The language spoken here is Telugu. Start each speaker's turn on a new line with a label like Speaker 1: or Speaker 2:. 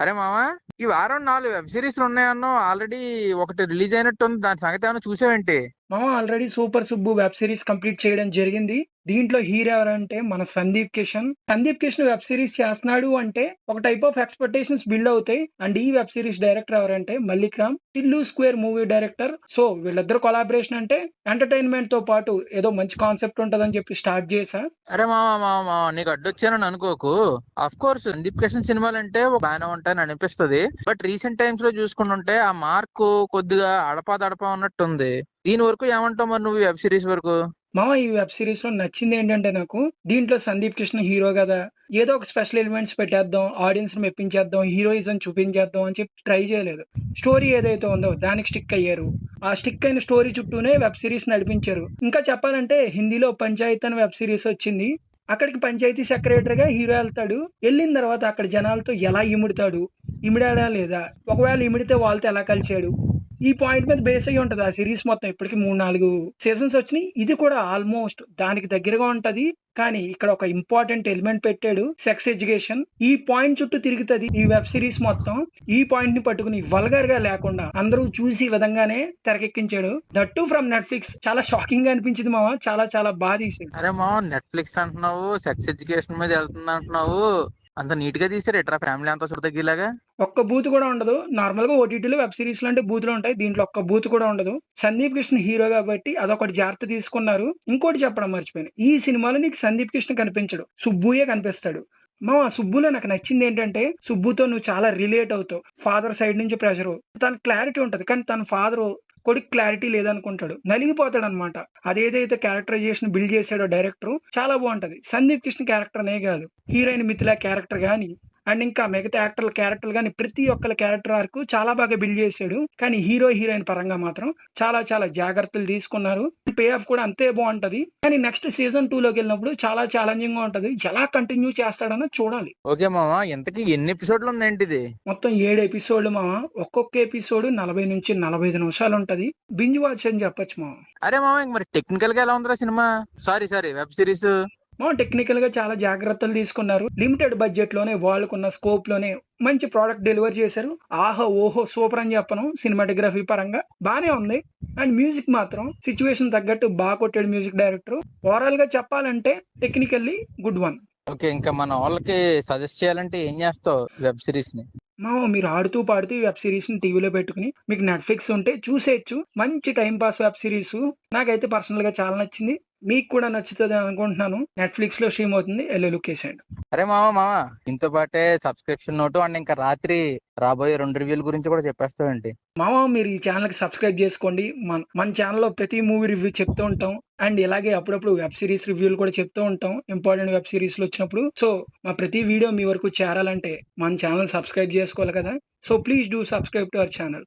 Speaker 1: అరే మామ, ఈ వారం 4 వెబ్ సిరీస్లు ఉన్నాయన్నావు. ఆల్రెడీ ఒకటి రిలీజ్ అయినట్టు ఉంది. దాని సంగతి ఏమైనా చూసావేంటి?
Speaker 2: మామ already super Subbu web series complete చేయడం జరిగింది. దీంట్లో హీరో ఎవరంటే మన సందీప్ కిషన్. సందీప్ కిషన్ వెబ్ సిరీస్ చేస్తున్నాడు అంటే ఒక టైప్ ఆఫ్ ఎక్స్పెక్టేషన్స్ బిల్డ్ అవుతాయి. అండ్ ఈ వెబ్ సిరీస్ డైరెక్టర్ ఎవరంటే Mallik Ram, Tillu square movie director. So వీళ్ళిద్దరు కొలాబరేషన్ అంటే ఎంటర్టైన్మెంట్ తో పాటు ఏదో మంచి కాన్సెప్ట్ ఉంటదని చెప్పి స్టార్ట్ చేశా.
Speaker 1: అరే మామ మామ మామ, నీకు అడ్డొచ్చానని అనుకోకు. అఫ్ కోర్స్ సందీప్ కిషన్ సినిమాలు అంటే బాగానే ఉంటాయని అనిపిస్తది. బట్ రీసెంట్ టైమ్స్ లో చూసుకుంటుంటే ఆ మార్క్ కొద్దిగా అడపా ఉన్నట్టుంది. దీని వరకు ఏమంటావు మరి నువ్వు, వెబ్ సిరీస్ వరకు?
Speaker 2: మామ ఈ వెబ్ సిరీస్ లో నచ్చింది ఏంటంటే నాకు దీంట్లో సందీప్ కృష్ణ హీరో కదా, ఏదో ఒక స్పెషల్ ఎలిమెంట్స్ పెట్టేద్దాం, ఆడియన్స్ మెప్పించేద్దాం, హీరోయిజం చూపించేద్దాం అని చెప్పి ట్రై చేయలేదు. స్టోరీ ఏదైతే ఉందో దానికి స్టిక్ అయ్యారు. ఆ స్టిక్ అయిన స్టోరీ చుట్టూనే వెబ్ సిరీస్ నడిపించారు. ఇంకా చెప్పాలంటే హిందీలో పంచాయత్ అని వెబ్ సిరీస్ వచ్చింది. అక్కడికి పంచాయతీ సెక్రటరీగా హీరో వెళ్తాడు. వెళ్ళిన తర్వాత అక్కడ జనాలతో ఎలా ఇముడుతాడు, ఇమిడాడా లేదా, ఒకవేళ ఇమిడితే వాళ్ళతో ఎలా కలిసాడు, ఈ పాయింట్ మీద బేస్ అయ్యి ఉంటది ఆ సిరీస్ మొత్తం. ఇప్పటికి 3-4 సీజన్స్ వచ్చినాయి. ఇది కూడా ఆల్మోస్ట్ దానికి దగ్గరగా ఉంటది. కానీ ఇక్కడ ఒక ఇంపార్టెంట్ ఎలిమెంట్ పెట్టాడు, సెక్స్ ఎడ్యుకేషన్. ఈ పాయింట్ చుట్టూ తిరుగుతుంది ఈ వెబ్ సిరీస్ మొత్తం. ఈ పాయింట్ ని పట్టుకుని వల్గర్ గా లేకుండా అందరూ చూసి విధంగానే తెరకెక్కించాడు. That from Netflix. చాలా షాకింగ్ గా అనిపించింది మామ, చాలా చాలా బాగా తీసింది.
Speaker 1: అరే మామ, నెట్ఫ్లిక్స్ అంటున్నావు, సెక్స్ ఎడ్యుకేషన్ మీద వెళ్తుంది అంటున్నావు, అంత నీట్ గా తీసారు ఎట్రా ఫ్యామిలీ అంతా చూడదగ్గేలాగా?
Speaker 2: ఒక్క బూత్ కూడా ఉండదు. నార్మల్ గా ఓటీటీలో వెబ్ సిరీస్ లో అంటే బూతులు ఉంటాయి, దీంట్లో ఒక్క బూత్ కూడా ఉండదు. సందీప్ కృష్ణ హీరో కాబట్టి అదొకటి జాగ్రత్త తీసుకున్నారు. ఇంకోటి చెప్పడం మర్చిపోయాను, ఈ సినిమాలో నీకు సందీప్ కృష్ణ కనిపించడు, సుబ్బుయే కనిపిస్తాడు. మా సుబ్బులో నాకు నచ్చింది ఏంటంటే సుబ్బుతో నువ్వు చాలా రిలేట్ అవుతావు. ఫాదర్ సైడ్ నుంచి ప్రెషర్, తన క్లారిటీ ఉంటది, కానీ తన ఫాదర్ కొడుకు క్లారిటీ లేదనుకుంటాడు, నలిగిపోతాడు అనమాట. అదేదైతే క్యారెక్టరైజేషన్ బిల్డ్ చేశాడో డైరెక్టర్ చాలా బాగుంటది. సందీప్ కృష్ణ క్యారెక్టర్ అనే కాదు, హీరోయిన్ మిథిలా క్యారెక్టర్ గానీ అండ్ ఇంకా మిగతా యాక్టర్ల క్యారెక్టర్లు కానీ ప్రతి ఒక్కరి క్యారెక్టర్ ఆర్క్ చాలా బాగా బిల్డ్ చేశాడు. కానీ హీరో హీరోయిన్ పరంగా మాత్రం చాలా చాలా జాగ్రత్తలు తీసుకున్నారు. పే ఆఫ్ కూడా అంతే బాగుంటది. కానీ నెక్స్ట్ సీజన్ 2 లోకి వెళ్ళినప్పుడు చాలా ఛాలెంజింగ్ గా ఉంటది. ఎలా కంటిన్యూ చేస్తాడన్న చూడాలి.
Speaker 1: ఓకే మామ, ఇంతకీ ఎన్ని ఎపిసోడ్లు ఉందేంటి ఇది?
Speaker 2: మొత్తం 7 ఎపిసోడ్లు మామ. ఒక్కొక్క ఎపిసోడ్ 40 నుంచి 45 నిమిషాలు ఉంటది. బింజ్ వాచ్ అని చెప్పొచ్చు మామ.
Speaker 1: అరే మామ, మరి టెక్నికల్ గా ఎలా ఉందిరా cinema, sorry web series?
Speaker 2: Technical గా చాలా జాగ్రత్తలు తీసుకున్నారు. లిమిటెడ్ బడ్జెట్ లోనే వాళ్ళకున్న స్కోప్ లోనే మంచి ప్రోడక్ట్ డెలివర్ చేశారు. ఆహో ఓహో సూపర్ అని చెప్పను. సినిమాటోగ్రఫీ పరంగా బానే ఉంది. అండ్ మ్యూజిక్ మాత్రం సిచ్యువేషన్ తగ్గట్టు బాగా కొట్టాడు మ్యూజిక్ డైరెక్టర్. ఓవరాల్ గా చెప్పాలంటే టెక్నికల్లీ గుడ్ వన్.
Speaker 1: ఓకే, ఇంకా మన వాళ్ళకి సజెస్ట్ చేయాలంటే ఏం చేస్తావు వెబ్ సిరీస్ ని?
Speaker 2: మీరు ఆడుతూ పాడుతూ వెబ్ సిరీస్ ని టీవీలో పెట్టుకుని మీకు నెట్ఫ్లిక్స్ ఉంటే చూసేయచ్చు. మంచి టైం పాస్ వెబ్ సిరీస్. నాకైతే పర్సనల్ గా చాలా నచ్చింది. మీకు కూడా నచ్చుతుంది అనుకుంటున్నాను. నెట్ఫ్లిక్స్ లో స్ట్రీమ్ అవుతుంది, వెళ్ళి లుక్ వేసేయండి.
Speaker 1: అరే మామ, దీంతో పాటే సబ్స్క్రిప్షన్ నోటు అండ్ ఇంకా రాత్రి రాబోయే 2 రివ్యూల గురించి కూడా చెప్పేస్తావేంటి?
Speaker 2: మీరు ఈ ఛానల్ కి సబ్స్క్రైబ్ చేసుకోండి. మన ఛానల్లో ప్రతి మూవీ రివ్యూ చెప్తూ ఉంటాం. అండ్ ఇలాగే అప్పుడప్పుడు వెబ్ సిరీస్ రివ్యూలు కూడా చెప్తూ ఉంటాం, ఇంపార్టెంట్ వెబ్ సిరీస్ లో వచ్చినప్పుడు. సో మా ప్రతి వీడియో మీ వరకు చేరాలంటే మన ఛానల్ సబ్స్క్రైబ్ చేసుకోవాలి కదా. So please do subscribe to our channel.